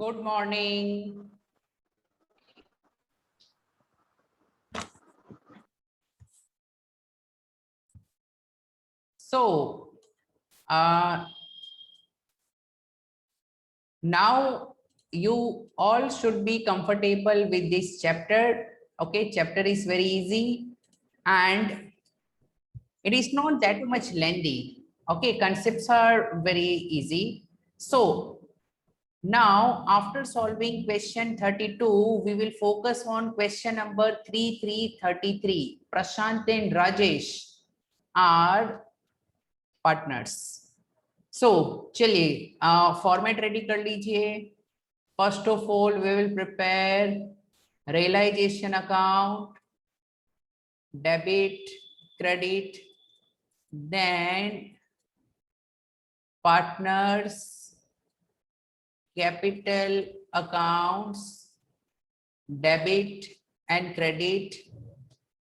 Good morning. So, now you all should be comfortable with this chapter. Okay, chapter is very easy and it is not that much lengthy. Okay, concepts are very easy. So, now, after solving question 32, we will focus on question number 3333. Prashant and Rajesh are partners. So, चलिए format ready कर लीजिए. First of all, we will prepare realization account, debit, credit, then partners, capital accounts, debit and credit,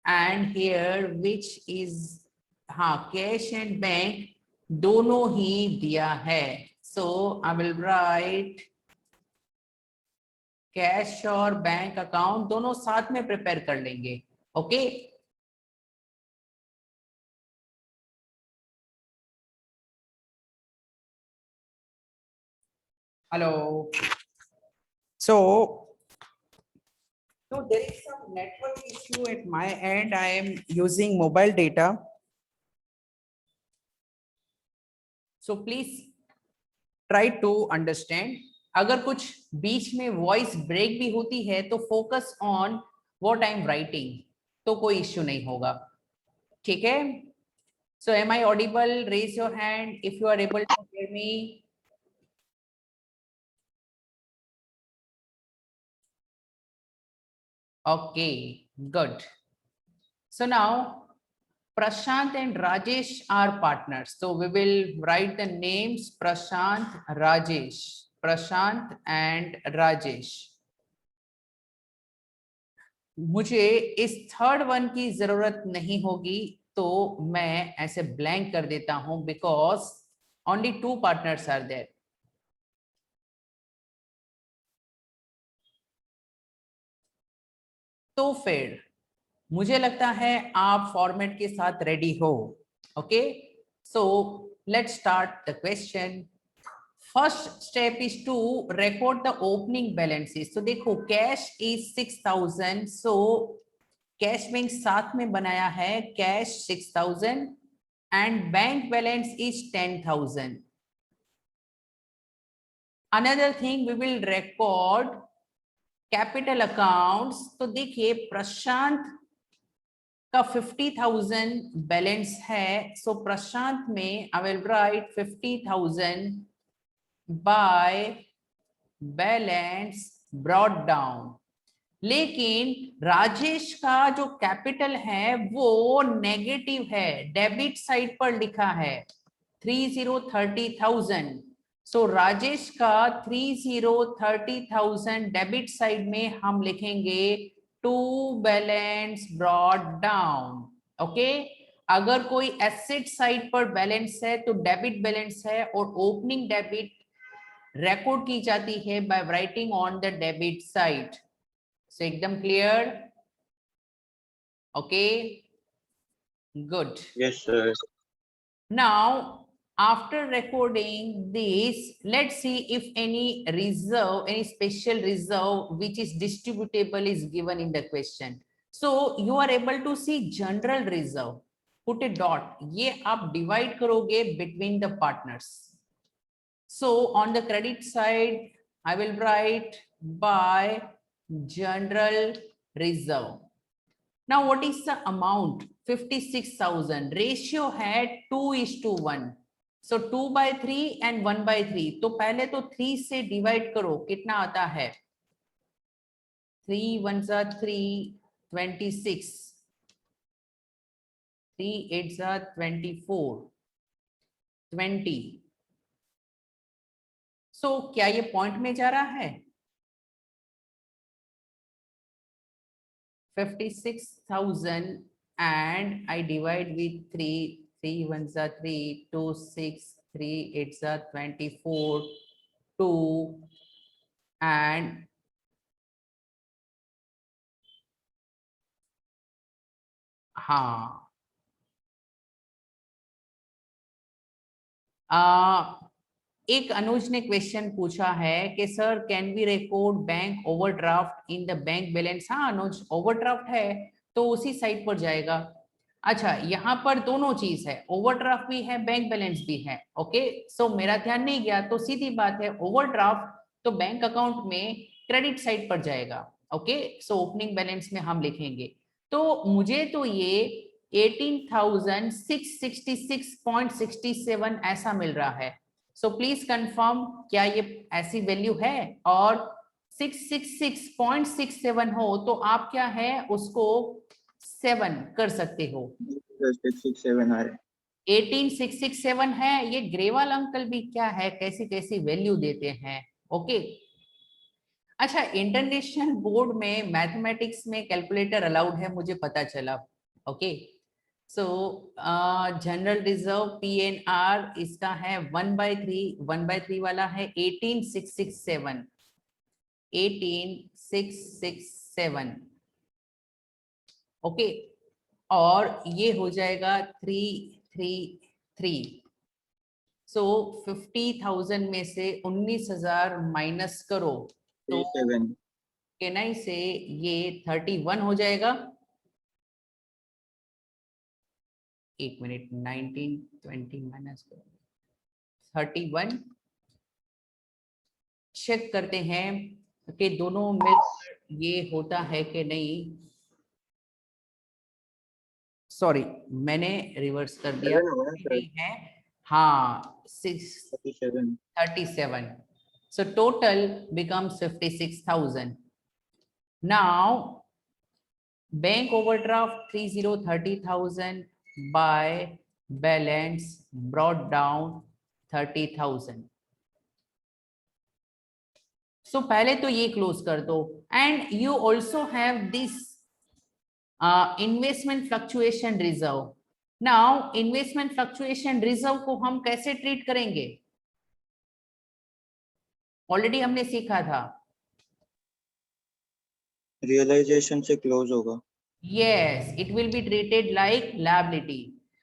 and here which is हाँ cash and bank दोनों ही दिया है. So I will write cash और bank account दोनों साथ में prepare कर लेंगे. Okay hello. So there is some network issue at my end. I am using mobile data. So please try to understand. अगर कुछ बीच में वॉइस ब्रेक भी होती है तो focus on what I am writing, तो कोई इश्यू नहीं होगा. ठीक है. So am I audible? Raise your hand if you are able to hear me. Okay, good. So now Prashant and Rajesh are partners. So we will write the names Prashant, Rajesh. Prashant and Rajesh. मुझे इस third one की जरूरत नहीं होगी तो मैं ऐसे blank कर देता हूं because only two partners are there. तो फिर मुझे लगता है आप फॉर्मेट के साथ रेडी हो. Okay so let's start the question. First step is to record the opening balances. तो देखो cash is 6000. So cash bank साथ में बनाया है cash 6000 and bank balance is 10,000. Another thing we will record capital accounts. तो देखिए प्रशांत का 50,000 balance है. सो प्रशांत में आई will right 50,000 by balance brought down. लेकिन राजेश का जो कैपिटल है वो नेगेटिव है, डेबिट साइड पर लिखा है 30,30,000. सो राजेश का 30,30,000 डेबिट साइड में हम लिखेंगे to balance brought down. Okay अगर कोई एसेट साइड पर बैलेंस है तो डेबिट बैलेंस है और ओपनिंग डेबिट रिकॉर्ड की जाती है by writing on the debit side. So एकदम clear. Okay good. Yes, sir. Now after recording this, let's see if any reserve, any special reserve which is distributable is given in the question. So you are able to see general reserve. Put a dot. ये आप divide करोगे between the partners. So on the credit side I will write by general reserve. Now what is the amount? 56,000. Ratio है 2:1. So 2/3 and 1/3. तो पहले तो 3 से divide करो, कितना आता है? 3 1s are 3, 26. 3 8s are 24, 20. So क्या ये पॉइंट में जा रहा है? 56,000 and I divide with 3. 3 1s are 3, 2 6, 3 8s are 24, 2 and हाँ एक अनुज ने क्वेश्चन पूछा है कि sir can we record bank overdraft in the bank balance. हाँ अनुज, ओवरड्राफ्ट है तो उसी साइड पर जाएगा। अच्छा, यहाँ पर दोनों चीज है, ओवरड्राफ्ट भी है, बैंक बैलेंस भी है। ओके, सो मेरा ध्यान नहीं गया तो सीधी बात है, ओवरड्राफ्ट तो बैंक अकाउंट में क्रेडिट साइड पर जाएगा। ओके, सो ओपनिंग बैलेंस में हम लिखेंगे। तो मुझे तो ये 18,666.67 ऐसा मिल रहा है। सो प्लीज कंफर्म, क्या ये ऐसी वैल्यू है? और 666.67 हो तो आप क्या है उसको 7 कर सकते हो। 667 आ रहे 18667 है। ये ग्रेवाल अंकल भी क्या है, कैसी कैसी वैल्यू देते हैं। ओके, अच्छा, इंटरनेशनल बोर्ड में मैथमेटिक्स में कैलकुलेटर अलाउड है, मुझे पता चला। ओके, सो जनरल रिजर्व PNR इसका है 1/3, 1/3 वाला है 18667, 18667। ओके, और ये हो जाएगा 333। सो 50,000 में से 19,000 माइनस करो तो 37 केनाई से ये 31 हो जाएगा। एक मिनट, 19 20 माइनस 31 चेक करते हैं कि दोनों मिलकर ये होता है कि नहीं। सॉरी, मैंने रिवर्स कर दिया, 7 होगा सर नहीं है। हाँ 37। So total becomes 56,000. Now bank overdraft 30,000 by balance brought down 30,000. So पहले तो ये क्लोज कर दो and you also have this investment fluctuation reserve. Now investment fluctuation reserve को हम कैसे ट्रीट करेंगे? ऑलरेडी हमने सीखा था। रियलाइजेशन से क्लोज होगा Yes, it will be treated like liability.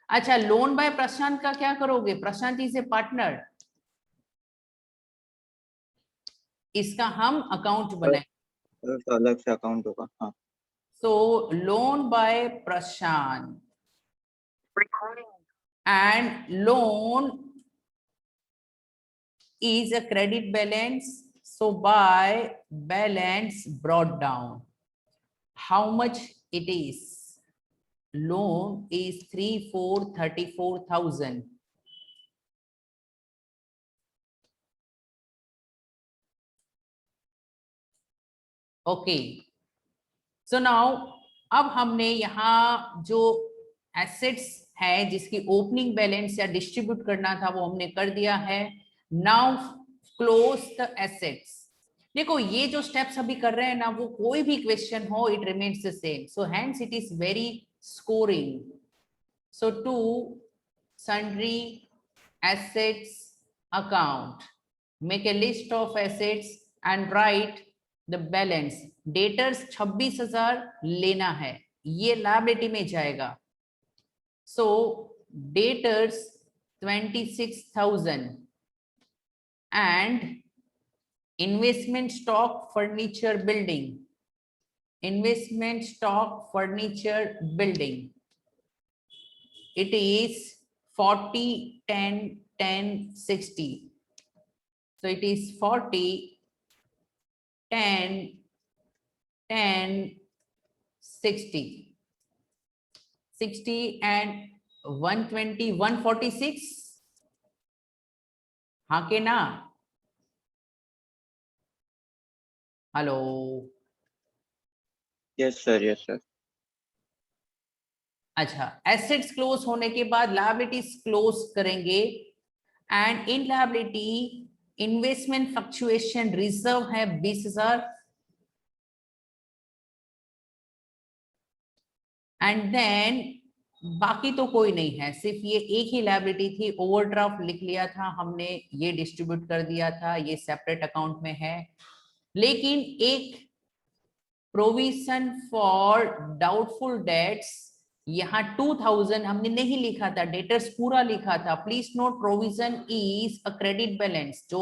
अच्छा, लोन बाय प्रशांत का क्या करोगे? प्रशांत इज ए पार्टनर, इसका हम अकाउंट बनाएंगे। तो अलग से अकाउंट होगा हाँ so loan by Prashant and loan is a credit balance, so by balance brought down, how much it is? Loan is 34,000. Okay, so now अब हमने यहाँ जो एसेट्स है जिसकी ओपनिंग बैलेंस या डिस्ट्रीब्यूट करना था वो हमने कर दिया है। Now close the assets. देखो ये जो स्टेप्स अभी कर रहे हैं ना, वो कोई भी क्वेश्चन हो it remains the same, so hence it is very scoring. So to sundry assets account, make a list of assets and write the balance. Debtors 26,000 लेना है, ये लायबिलिटी में जाएगा। सो debtors 26,000 and investment stock furniture building, investment stock furniture building, it is 40 10 10 60. So it is 40 10 10 60 60 and 120 146। हाँ के ना? Hello, yes sir yes sir अच्छा, assets close होने के बाद लायबिलिटीज क्लोज करेंगे and in liability investment fluctuation reserve है 20,000 and then बाकी तो कोई नहीं है, सिर्फ ये एक ही लायबिलिटी थी, ओवरड्राफ्ट लिख लिया था हमने, ये डिस्ट्रीब्यूट कर दिया था, ये सेपरेट अकाउंट में है। लेकिन एक प्रोविजन फॉर डाउटफुल डेट्स यहाँ 2000 हमने नहीं लिखा था, डेटर्स पूरा लिखा था. Please note provision is a credit balance जो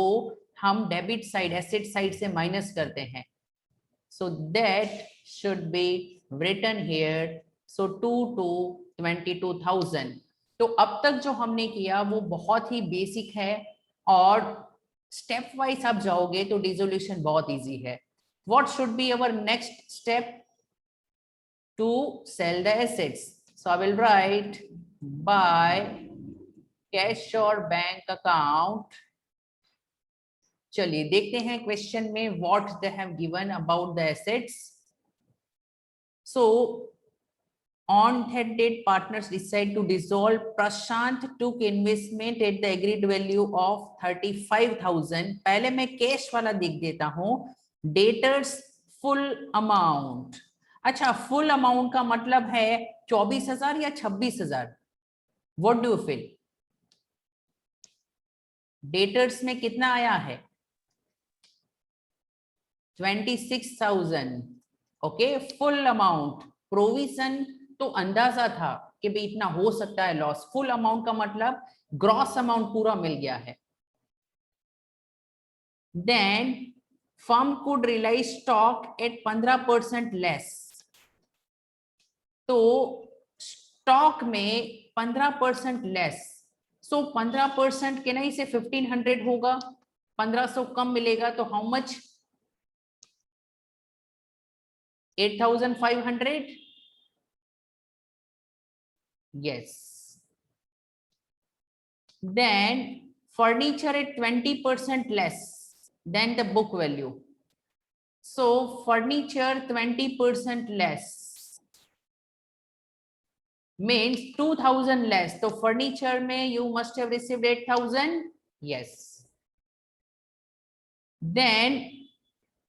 हम डेबिट साइड एसेट साइड से माइनस करते हैं. So that should be written here. So 2 to 22,000. तो अब तक जो हमने किया वो बहुत ही बेसिक है और स्टेप वाइज आप जाओगे तो डिसोल्यूशन बहुत इजी है. What should be our next step? To sell the assets. So I will write by cash or bank account. चलिए देखते हैं क्वेश्चन में what they have given about the assets. So on that date, partners decide to dissolve. Prashant took investment at the agreed value of 35,000. पहले मैं cash वाला देख देता हूं. Debtors full amount. अच्छा, फुल अमाउंट का मतलब है 24,000 या 26,000? What do you feel? Debtors में कितना आया है? 26,000. Okay, full amount. प्रोविजन तो अंदाजा था कि भाई इतना हो सकता है लॉस. फुल अमाउंट का मतलब ग्रॉस अमाउंट पूरा मिल गया है. Then firm could realise stock at 15% less. तो स्टॉक में 15% लेस. सो 15% के नहीं से 1500 होगा. 1500 कम मिलेगा तो how much? 8,500. Yes. Then furniture at 20% less than the book value. So furniture 20% less means 2,000 less. So furniture में you must have received 8,000. Yes. Then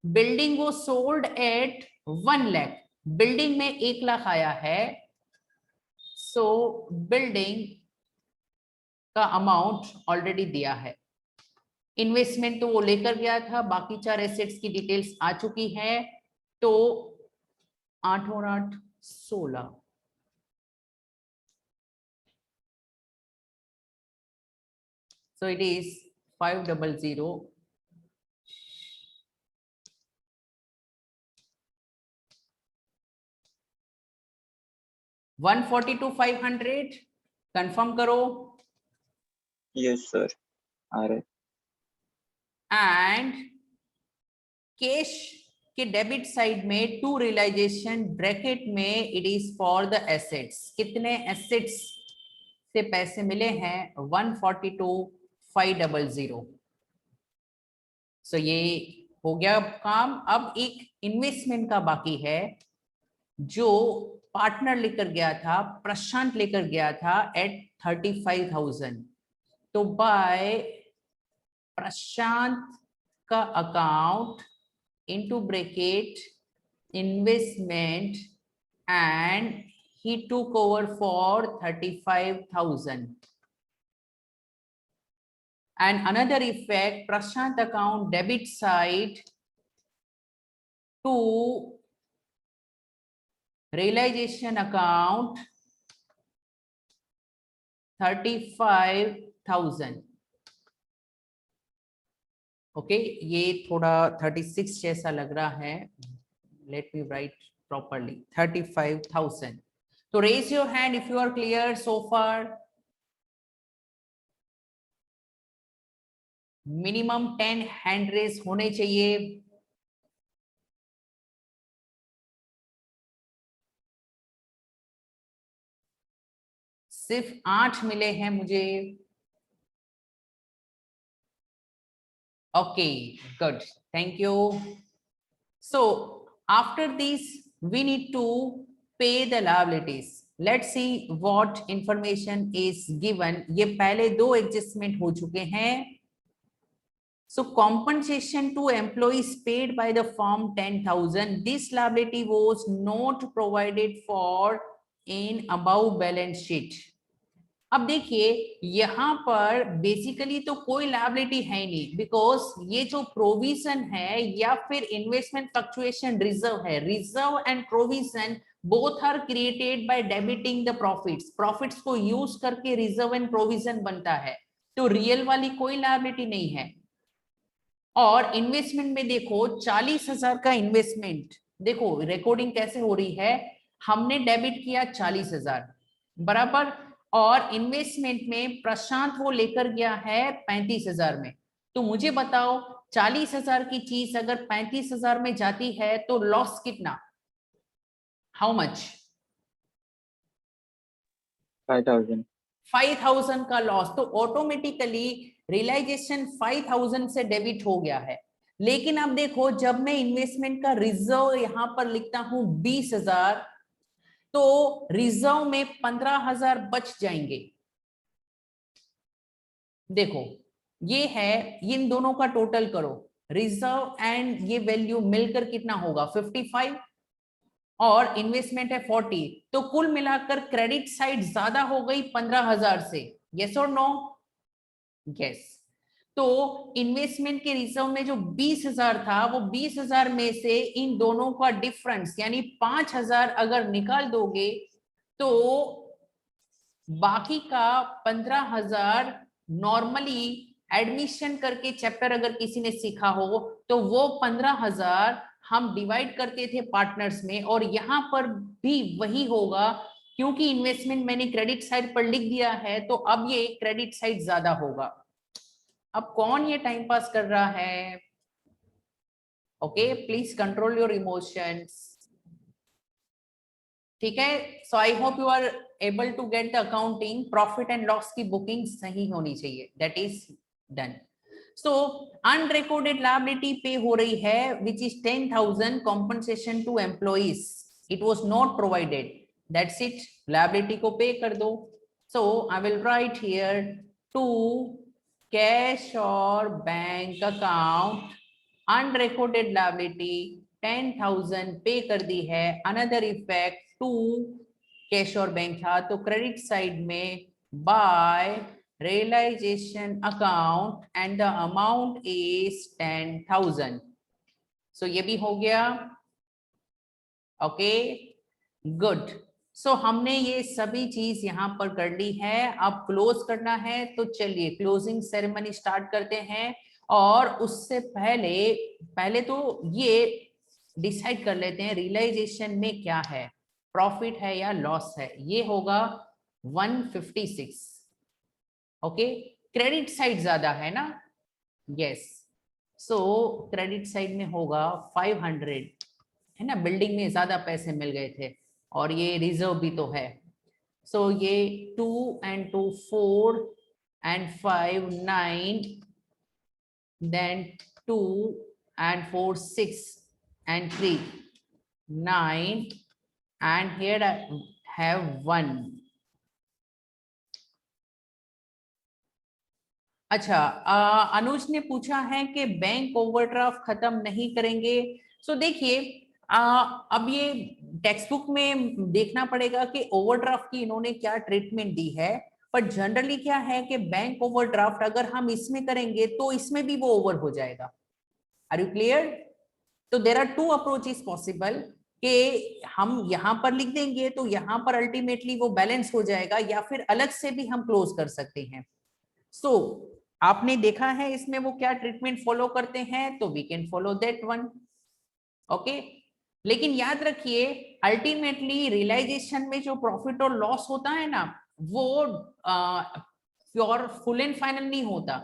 building was sold at 1 lakh. Building में 1 लाख आया है. So building का amount already दिया है. Investment तो वो लेकर गया था. बाकी 4 एसेट्स की डिटेल्स आ चुकी है. तो 8 और 8 16. So it is 500. 142,500 कंफर्म करो. यस सर, आ रहे. एंड कैश के डेबिट साइड में टू रियलाइजेशन ब्रैकेट में it is for the assets. कितने एसेट्स से पैसे मिले हैं? 142,500. सो ये हो गया काम. अब एक इन्वेस्टमेंट का बाकी है जो पार्टनर लेकर गया था, प्रशांत लेकर गया था एट 35,000. तो बाय प्रशांत का account into bracket investment and he took over for 35,000. And another effect, Prashant account debit side to realization account 35,000. Okay, ये थोड़ा 36 जैसा लग रहा है. Let me write properly. 35,000. तो raise your hand if you are clear so far. Minimum 10 hand raise होने चाहिए. सिर्फ 8 मिले हैं मुझे. Okay, good. Thank you. So after this, we need to pay the liabilities. Let's see what information is given. ये पहले 2 adjustment हो चुके हैं. So compensation to employees paid by the firm 10,000. This liability was not provided for in above balance sheet. अब देखिए यहाँ पर basically तो कोई लायबिलिटी है नहीं, बिकॉज ये जो प्रोविजन है या फिर इन्वेस्टमेंट फ्लक्चुएशन रिजर्व है, reserve and provision both are created by debiting the profits, profits को यूज करके रिजर्व एंड प्रोविजन बनता है, तो रियल वाली कोई लायबिलिटी नहीं है। और इन्वेस्टमेंट में देखो 40,000 का इन्वेस्टमेंट, देखो रिकॉर्डिंग कैसे हो रही है, हमने डेबिट किया 40,000 बराबर, और इन्वेस्टमेंट में प्रशांत वो लेकर गया है 35,000 में। तो मुझे बताओ 40,000 की चीज अगर 35,000 में जाती है तो लॉस कितना, हाउ मच? 5,000। 5,000 का लॉस, तो ऑटोमेटिकली रियलाइजेशन 5,000 से डेबिट हो गया है। लेकिन अब देखो जब मैं इन्वेस्टमेंट का रिजर्व यहां पर लिखता हूं 20,000, तो रिजर्व में 15,000 बच जाएंगे। देखो ये है, इन दोनों का टोटल करो, रिजर्व एंड ये वैल्यू मिलकर कितना होगा 55, और इन्वेस्टमेंट है 40, तो कुल मिलाकर क्रेडिट साइड ज्यादा हो गई 15,000 से, यस और नो? यस। तो इन्वेस्टमेंट के रिजर्व में जो 20,000 था, वो 20,000 में से इन दोनों का डिफरेंस यानी 5,000 अगर निकाल दोगे तो बाकी का 15,000 नॉर्मली एडमिशन करके चैप्टर अगर किसी ने सीखा हो तो वो 15,000 हम डिवाइड करते थे पार्टनर्स में, और यहां पर भी वही होगा, क्योंकि इन्वेस्टमेंट मैंने क्रेडिट साइड पर लिख दिया है तो अब ये क्रेडिट साइड ज्यादा होगा। अब कौन ये टाइम पास कर रहा है? Okay, please control your emotions, ठीक है। So I hope you are able to get the accounting, profit and loss की बुकिंग सही होनी चाहिए, that is done. So unrecorded liability pay हो रही है which is 10,000 compensation to employees, it was not provided, that's it, liability को pay कर दो। So I will write here to cash और बैंक अकाउंट अनरिकॉर्डेड लायबिलिटी 10,000 पे कर दी है, अनदर इफेक्ट टू कैश और बैंक था, तो क्रेडिट साइड में bye realization account and the amount is 10,000, so ये भी हो गया। ओके गुड, सो हमने ये सभी चीज यहां पर कर ली है, अब क्लोज करना है, तो चलिए क्लोजिंग सेरेमनी स्टार्ट करते हैं। और उससे पहले तो ये डिसाइड कर लेते हैं रियलाइजेशन में क्या है, प्रॉफिट है या लॉस है। ये होगा 156, ओके, क्रेडिट साइड ज्यादा है ना, यस, सो क्रेडिट साइड में होगा 500, है ना, बिल्डिंग में ज्यादा पैसे मिल गए थे और ये रिजर्व भी तो है। सो ये 2 and 2 4 and 5 9, then 2 and 4 6 and 3 9, and here I have 1। अच्छा, अनुज ने पूछा है कि बैंक ओवरड्राफ्ट खत्म नहीं करेंगे। सो देखिए अब ये टेक्स्ट बुक में देखना पड़ेगा कि ओवरड्राफ्ट की इन्होंने क्या ट्रीटमेंट दी है, पर जनरली क्या है कि बैंक ओवरड्राफ्ट अगर हम इसमें करेंगे तो इसमें भी वो ओवर हो जाएगा। Are you clear? तो there are two approaches possible, कि हम यहां पर लिख देंगे तो यहां पर अल्टीमेटली वो बैलेंस हो जाएगा, या फिर अलग से भी हम क्लोज कर सकते हैं। सो आपने देखा है इसमें वो क्या ट्रीटमेंट फॉलो करते हैं, तो we can follow that one, okay. लेकिन याद रखिए अल्टीमेटली रियलाइजेशन में जो प्रॉफिट और लॉस होता है ना, वो प्योर फुल एंड फाइनल नहीं होता,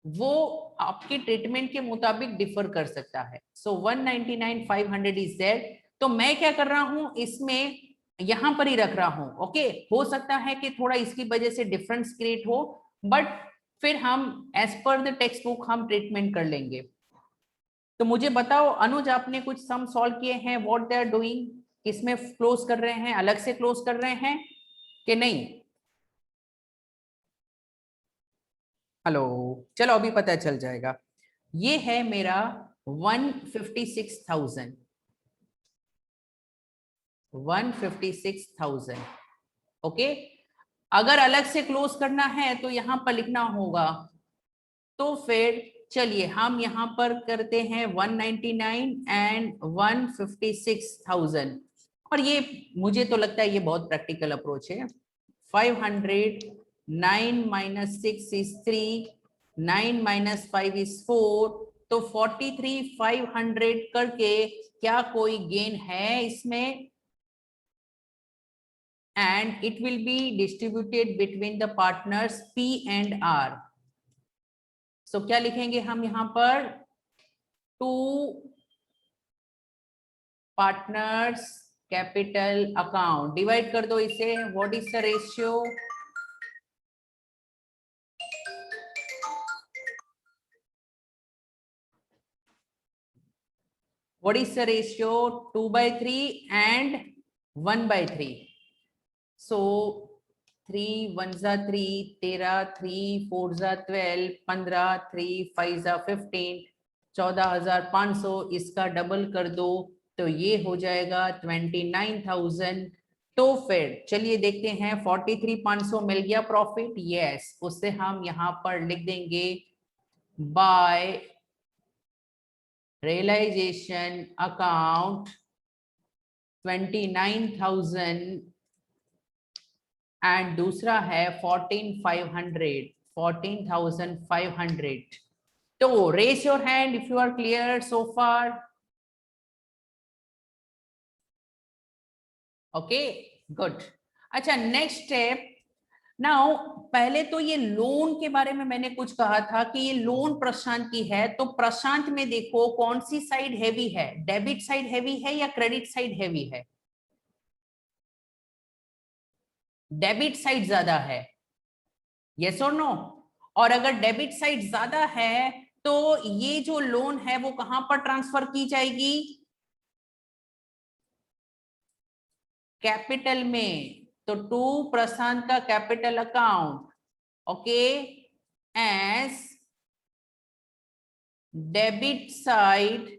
वो आपके ट्रीटमेंट के मुताबिक डिफर कर सकता है। सो 199,500 इज देयर, तो मैं क्या कर रहा हूं इसमें यहां पर ही रख रहा हूं, ओके। हो सकता है कि थोड़ा इसकी वजह से डिफरेंस क्रिएट हो, बट फिर हम as per the textbook हम ट्रीटमेंट कर लेंगे। तो मुझे बताओ अनुज, आपने कुछ सम सॉल्व किए हैं, व्हाट दे आर डूइंग, किसमें क्लोज कर रहे हैं, अलग से क्लोज कर रहे हैं कि नहीं? हेलो, चलो अभी पता चल जाएगा। ये है मेरा 156,000, 156,000, ओके। अगर अलग से क्लोज करना है तो यहाँ पर लिखना होगा। तो फिर चलिए हम यहाँ पर करते हैं 199 एंड 156,000, और ये मुझे तो लगता है ये बहुत प्रैक्टिकल अप्रोच है। 500, 9 minus 6 is 3, 9 minus 5 is 4, तो 43,500 करके क्या कोई गेन है इसमें? And it will be distributed between the partners P and R. So क्या लिखेंगे हम यहाँ पर? To partners capital account, divide कर दो इसे। What is the ratio? What is the ratio? 2/3 and 1/3. So 3 1s are 3, 13, 3 4s are 12, 15, 3 5s are 15, 14,500। इसका double कर दो तो ये हो जाएगा 29,000। तो फिर चलिए देखते हैं 43,500 मिल गया प्रॉफिट। यस, उससे हम यहाँ पर लिख देंगे बाय realization account 29,000 एंड दूसरा है 14,500। तो raise your hand if you are clear so far. Okay, good. अच्छा, नेक्स्ट स्टेप। नाउ पहले तो ये लोन के बारे में मैंने कुछ कहा था कि ये लोन प्रशांत की है, तो प्रशांत में देखो कौन सी साइड हैवी है? डेबिट साइड हैवी है या क्रेडिट साइड हैवी है? डेबिट साइड ज्यादा है, यस और नो? और अगर डेबिट साइड ज्यादा है तो ये जो लोन है वो कहां पर ट्रांसफर की जाएगी? कैपिटल में। तो टू प्रशांत का capital account, okay, as debit side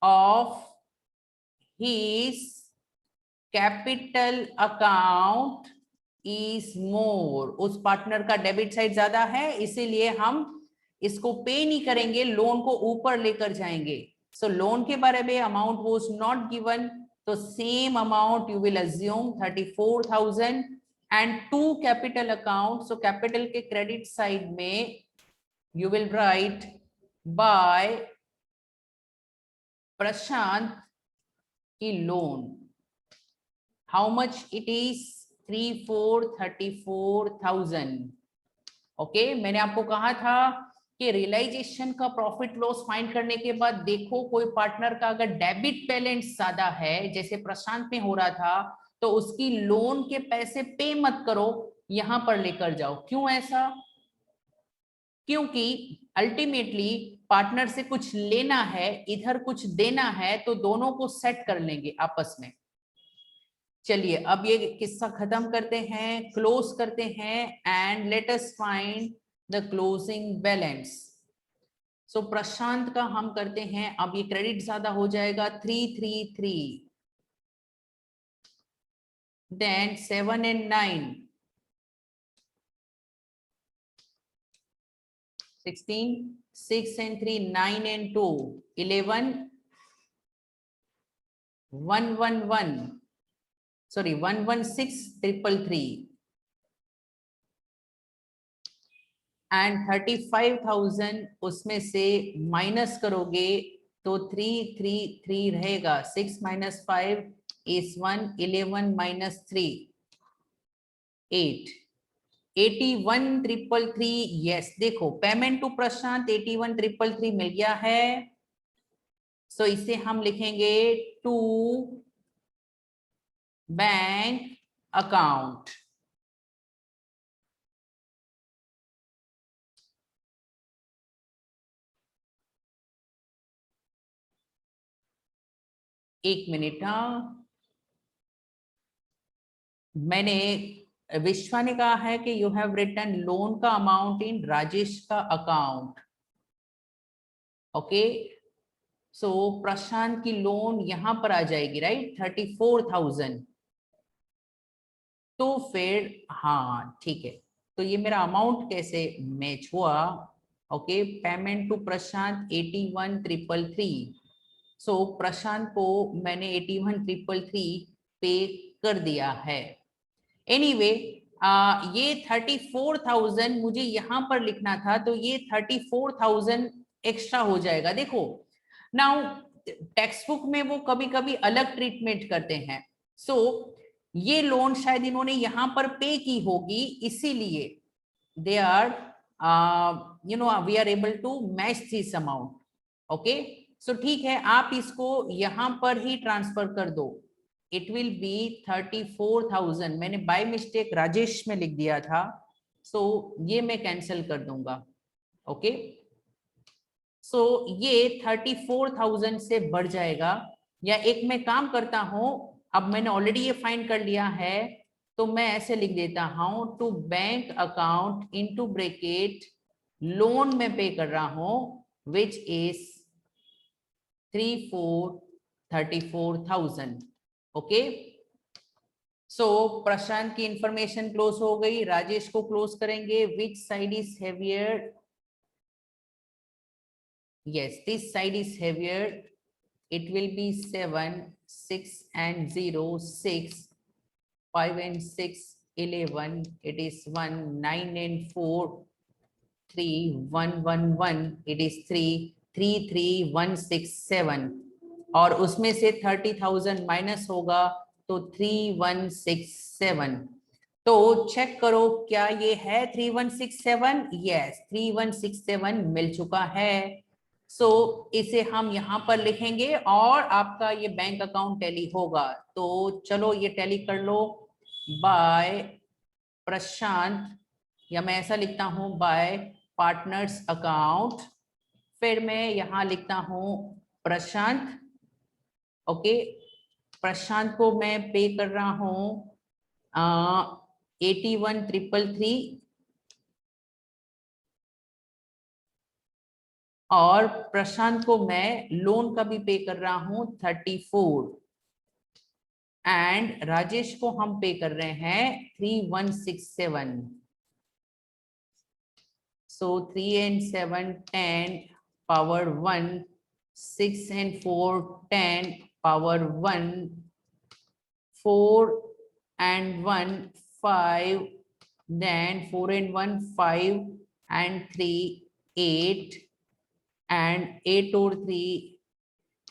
of his capital account is more. उस पार्टनर का डेबिट साइड ज्यादा है, इसीलिए हम इसको पे नहीं करेंगे, लोन को ऊपर लेकर जाएंगे। सो लोन के बारे में amount was not given, so same amount you will assume 34,000 and to capital account. So capital के क्रेडिट साइड में you will write by Prashant की loan. How much it is? 34,34,000। Okay, मैंने आपको कहा था कि रियलाइजेशन का प्रॉफिट लॉस फाइंड करने के बाद देखो कोई पार्टनर का अगर डेबिट बैलेंस ज्यादा है, जैसे प्रशांत में हो रहा था, तो उसकी लोन के पैसे पे मत करो, यहां पर लेकर जाओ। क्यों ऐसा? क्योंकि अल्टीमेटली पार्टनर से कुछ लेना है, इधर कुछ देना है, तो दोनों को सेट कर लेंगे आपस में। चलिए अब ये किस्सा खत्म करते हैं, क्लोज करते हैं, and let us find the closing balance. So Prashant का हम करते हैं, अब ये क्रेडिट ज्यादा हो जाएगा 333, then 7 and 9, 16, 6 and 3, 9 and 2, 11, 111, sorry 116,333 and 35,000 उसमें से माइनस करोगे तो 333 रहेगा। 6 minus 5 is 1, 11 minus 3 8, 81,333। यस, देखो पेमेंट टू प्रशांत 81,333 मिल गया है। सो इसे हम लिखेंगे टू बैंक अकाउंट। एक मिनट, हाँ, मैंने विश्वा ने कहा है कि यू हैव रिटन लोन का अमाउंट इन राजेश का अकाउंट। ओके, सो प्रशांत की लोन यहां पर आ जाएगी, राइट, 34,000। तो फिर हाँ ठीक है, तो ये मेरा अमाउंट कैसे मैच हुआ? ओके, पेमेंट टू प्रशांत 81,333। सो प्रशांत को मैंने 81,333 पे कर दिया है। एनीवे ये 34,000 मुझे यहां पर लिखना था, तो ये 34,000 एक्स्ट्रा हो जाएगा। देखो नाउ टेक्स्ट बुक में वो कभी कभी अलग ट्रीटमेंट करते हैं। सो ये लोन शायद इन्होंने यहां पर पे की होगी, इसीलिए they are we are able to match this amount. Okay, so ठीक है, आप इसको यहां पर ही ट्रांसफर कर दो। It will be 34,000। मैंने बाय मिस्टेक राजेश में लिख दिया था, सो ये मैं कैंसिल कर दूंगा। ओके, सो ये 34,000 से बढ़ जाएगा। या एक मैं काम करता हूं, अब मैंने ऑलरेडी ये फाइंड कर लिया है, तो मैं ऐसे लिख देता हूं, to bank account into bracket loan में पे कर रहा हूं विच इज 34,000। ओके, सो प्रशांत की इंफॉर्मेशन क्लोज हो गई, राजेश को क्लोज करेंगे। Which side is heavier? yes, this side is heavier. It will be 7, 6 and 0, 6, 5 and 6, 11. It is 1, 9 and 4, 3, 1, 1, 1. It is 3, 3, 3, 1, 6, 7. और उसमें से 30,000 माइनस होगा, तो 3,167। तो चेक करो क्या ये है 3,167? यस, 3,167 मिल चुका है। सो इसे हम यहां पर लिखेंगे और आपका ये बैंक अकाउंट टैली होगा। तो चलो ये टैली कर लो, बाय प्रशांत, या मैं ऐसा लिखता हूं बाय पार्टनर्स अकाउंट, फिर मैं यहां लिखता हूं प्रशांत। ओके, प्रशांत को मैं पे कर रहा हूं 81,333 और प्रशांत को मैं लोन का भी पे कर रहा हूं 34 एंड राजेश को हम पे कर रहे हैं 3,167। सो 3 and 7 10 power 1, 6 and 4 10 power 1, 4 and 1 5, then 4 and 1 5 and 3 8 and 8 और 3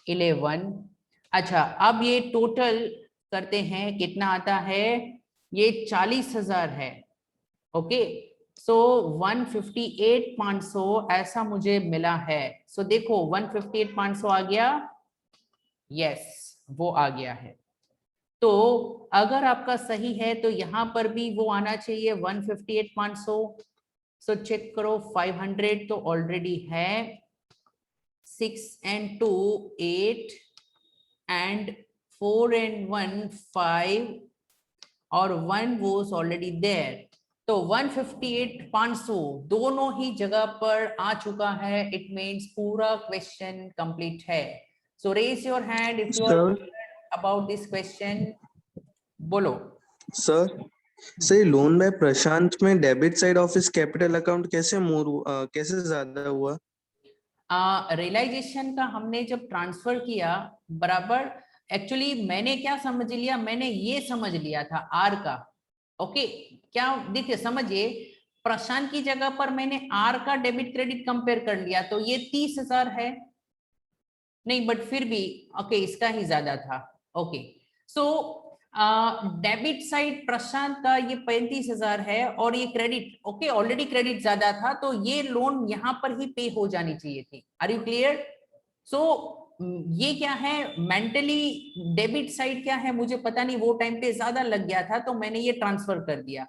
11। अच्छा, अब ये टोटल करते हैं, कितना आता है? ये 40,000 है। ओके, सो 158,500 ऐसा मुझे मिला है। सो देखो 158,500 आ गया, यस वो आ गया है। तो अगर आपका सही है तो यहां पर भी वो आना चाहिए 158,500। सो चेक करो, 500 तो ऑलरेडी है, 6 and 2 8 and 4 and 1 5 और 1 was already there। तो 158,500 दोनों ही जगह पर आ चुका है। इट मीन्स पूरा क्वेश्चन कंप्लीट है। So raise your hand if you are about this question. बोलो सर। सर, लोन में प्रशांत में debit side of his capital account कैसे कैसे ज्यादा हुआ? रियलाइजेशन का हमने जब ट्रांसफर किया बराबर, एक्चुअली मैंने क्या समझ लिया, मैंने ये समझ लिया था आर का। ओके, क्या देखिए समझिए, प्रशांत की जगह पर मैंने आर का डेबिट क्रेडिट कंपेयर कर लिया, तो ये 30,000 है नहीं, बट फिर भी ओके इसका ही ज्यादा था। ओके, सो डेबिट साइड प्रशांत का ये 35,000 है और ये क्रेडिट ओके ऑलरेडी क्रेडिट ज्यादा था, तो ये लोन यहां पर ही पे हो जानी चाहिए थी। Are you clear? सो ये क्या है, मेंटली डेबिट साइड क्या है मुझे पता नहीं, वो टाइम पे ज्यादा लग गया था तो मैंने ये ट्रांसफर कर दिया।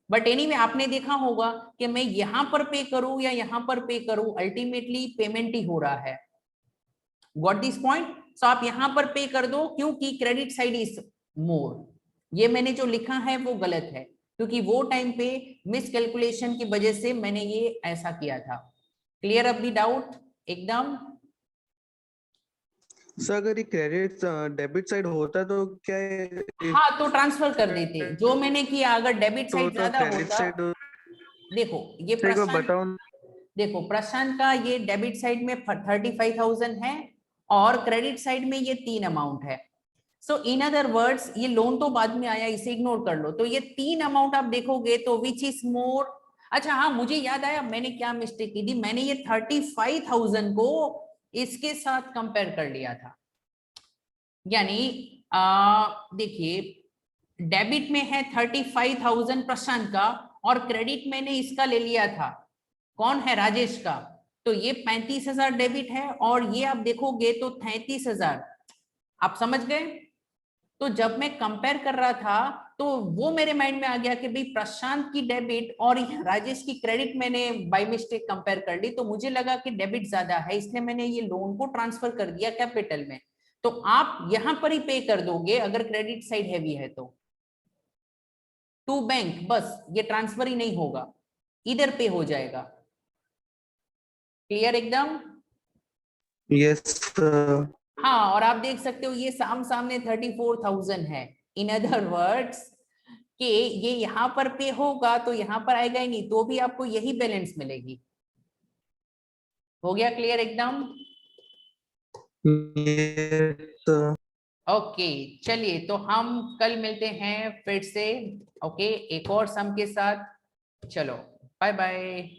बट एनीवे आपने देखा होगा कि मैं यहां पर पे करूं या यहां पर पे करूं, अल्टीमेटली पेमेंट ही हो रहा है। Got this point? सो आप यहां पर पे कर दो क्योंकि क्रेडिट साइड इज मोर। ये मैंने जो लिखा है वो गलत है, क्योंकि वो टाइम पे मिस कैलकुलेशन की वजह से मैंने ये ऐसा किया था। क्लियर अप दी डाउट एकदम? सर अगर ये क्रेडिट डेबिट साइड होता तो क्या हाँ तो ट्रांसफर कर देते, जो मैंने किया। अगर डेबिट तो साइड ज्यादा क्रेडिट होता, साइड देखो ये से एक बार प्रशांत, बताओ। देखो प्रशांत का ये डेबिट साइड में 35,000 है और क्रेडिट साइड में ये 3 अमाउंट है। सो इन अदर वर्ड्स, ये लोन तो बाद में आया, इसे इग्नोर कर लो। तो ये 3 अमाउंट आप देखोगे तो विच इज मोर। अच्छा हाँ, मुझे याद आया मैंने क्या मिस्टेक की थी, मैंने ये 35,000 को इसके साथ कंपेयर कर लिया था। यानी देखिए, डेबिट में है 35,000 प्रशांत का और क्रेडिट मैंने इसका ले लिया था, कौन है, राजेश का। तो ये 35,000 डेबिट है और ये आप देखोगे तो 33,000। आप समझ गए। तो जब मैं कंपेयर कर रहा था तो वो मेरे माइंड में आ गया कि भाई प्रशांत की डेबिट और राजेश की क्रेडिट मैंने बाय मिस्टेक कंपेयर कर ली, तो मुझे लगा कि डेबिट ज्यादा है, इसलिए मैंने ये लोन को ट्रांसफर कर दिया कैपिटल में। तो आप यहां पर ही पे कर दोगे अगर क्रेडिट साइड हैवी है तो, टू बैंक, बस ये ट्रांसफर ही नहीं होगा, इधर पे हो जाएगा। क्लियर एकदम। Yes sir. हाँ, और आप देख सकते हो ये सामने 34,000 है। इन अदर वर्ड्स कि ये यहां पर पे होगा तो यहां पर आएगा ही नहीं, तो भी आपको यही बैलेंस मिलेगी। हो गया क्लियर एकदम। Yes sir. ओके चलिए, तो हम कल मिलते हैं फिर से। ओके, एक और सम के साथ। चलो बाय बाय।